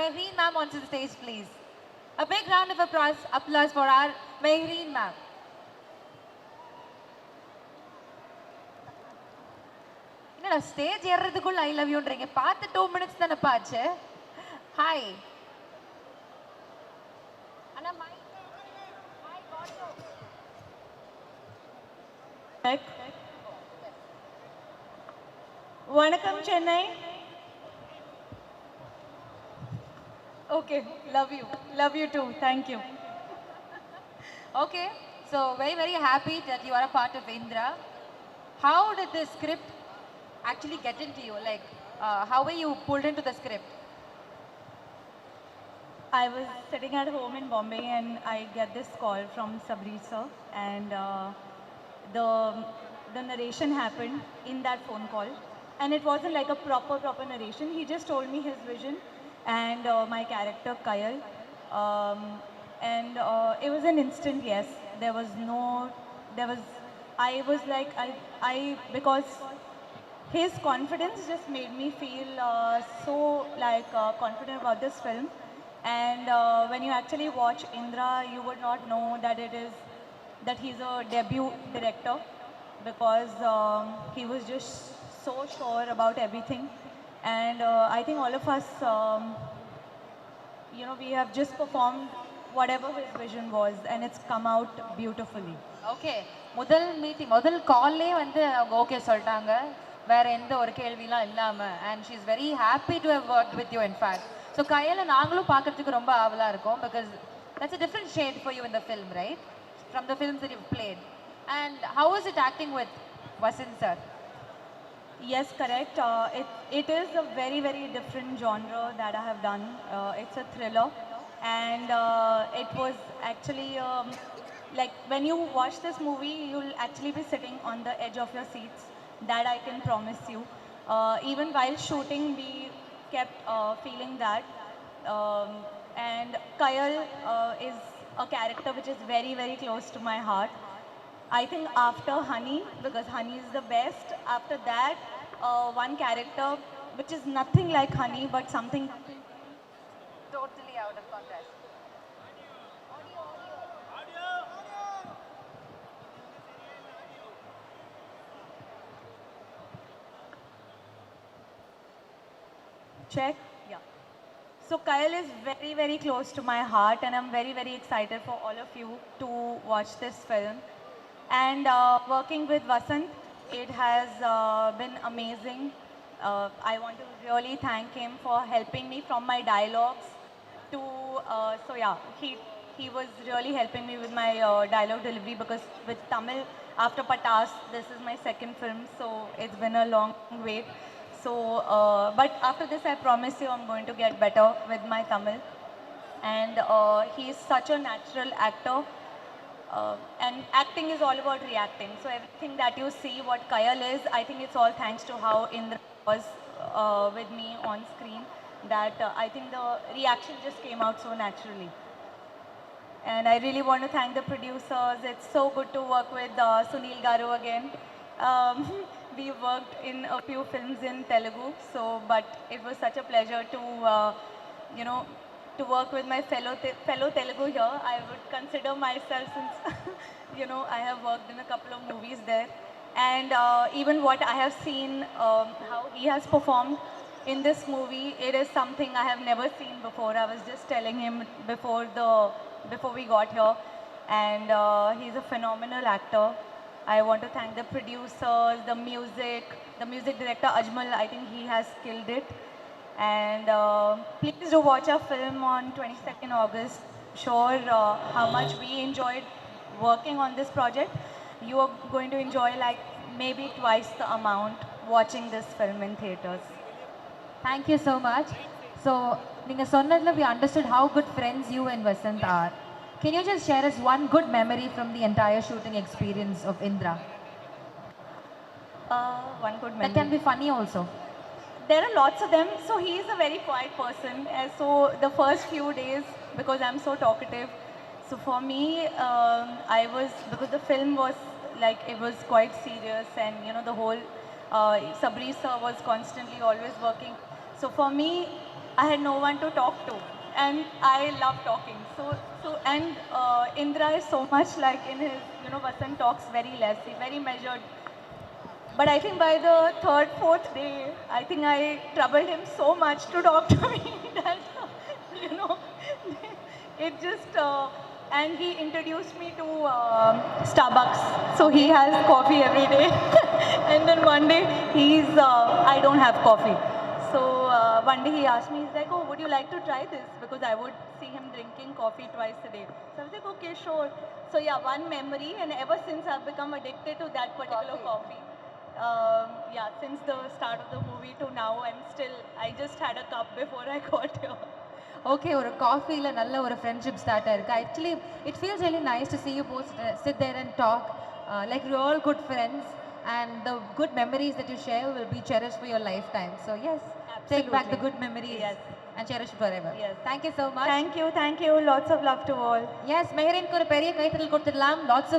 Mehreen ma'am onto the stage, please. A big round of applause for our Mehreen ma'am. என்னடா stage ஏறதுக்குள்ள I love யூன்றீங்க பார்த்து 2 minutes தானே பாச்சு. Hi அண்ணா mic audio. Vanakkam Chennai. Okay, love you too. Thank you. Okay, so very happy that you are a part of Indra. How did the script actually get into you? Like, how were you pulled into the script? I was sitting at home in Bombay and I get this call from Sabri sir, and the narration happened in that phone call, and it wasn't like a proper narration. He just told me his vision and my character Kayal, um, and it was an instant yes. I was like I because his confidence just made me feel so like confident about this film. And when you actually watch Indra, you would not know that he's a debut director, because he was just so sure about everything. And I think all of us, we have just performed whatever his vision was, and it's come out beautifully. Okay, முதல் கால்லே வந்து அவங்க okay சொல்லிட்டாங்க, வேற எந்த ஒரு கேள்விலாம் இல்லாம. And she is very happy to have work with you. In fact so கையில நாங்களும் பார்க்கறதுக்கு ரொம்ப ஆவலா இருக்கும், because that's a different shade for you in the film, right? From the films that you've played. And how is it acting with Vasant sir? Yes, correct. It is a very different genre that I have done. It's a thriller, and it was actually like when you watch this movie, you'll actually be sitting on the edge of your seats. That I can promise you. Even while shooting, we kept feeling that. Um, and Kayal is a character which is very close to my heart. I think after Honey, because Honey is the best, after that, one character which is nothing like Honey, but something Totally out of context. check. Yeah. So Kayal is very close to my heart, and I'm very excited for all of you to watch this film. And working with Vasant, it has been amazing. I want to really thank him for helping me from my dialogues to, so yeah, he was really helping me with my dialogue delivery, because with Tamil, after Patas, this is my second film, so it's been a long wait. So, but after this, I promise you I'm going to get better with my Tamil. And he is such a natural actor. And acting is all about reacting. So everything that you see, what Kayal is, I think it's all thanks to how Indra was with me on screen. That I think the reaction just came out so naturally. And I really want to thank the producers. It's so good to work with Sunil Garu again. We worked in a few films in Telugu, but it was such a pleasure to, to work with my fellow Telugu here. I would consider myself, since, I have worked in a couple of movies there. And even what I have seen, how he has performed in this movie, it is something I have never seen before. I was just telling him before we got here, and he's a phenomenal actor. I want to thank the producers, the music director Ajmal. I think he has killed it. And please do watch our film on 22nd August. Sure, how much we enjoyed working on this project. You are going to enjoy like maybe twice the amount watching this film in theaters. Thank you so much. So, நீங்க சொன்னதுல we understood how good friends you and Vasant are. Can you just share us one good memory from the entire shooting experience of Indra? One good memory. That can be funny also. There are lots of them. So he is a very quiet person. So the first few days, because I'm so talkative, so for me, because the film was like, it was quite serious, and the whole Sabri sir was constantly always working. So for me, I had no one to talk to, and I love talking. And Indra is so much like in his, Vasant talks very less, he's very measured. But I think by the third, fourth day, I think I troubled him so much to talk to me that, you know, it just, and he introduced me to Starbucks. So he has coffee every day. And then one day I don't have coffee. So one day he asked me, he's like, oh, would you like to try this? Because I would see him drinking coffee twice a day. So I was like, okay, sure. So yeah, one memory, and ever since I've become addicted to that particular coffee. Yeah, since the start of the movie to now, I just had a cup before I got here. Okay, ஒரு காஃபியில் நல்ல ஒரு friendship start ஆயிருக்கு. Actually it feels really nice to see you both sit there and talk like you're all good friends, and the good memories that you share will be cherished for your lifetime. So yes, take back the good memories. Yes. And cherish forever. Yes. Thank you so much. Thank you. Lots of love to all. Yes, மெஹரினுக்கு ஒரு பெரிய கைத்தட்டல் கொடுத்துடலாம். Lots of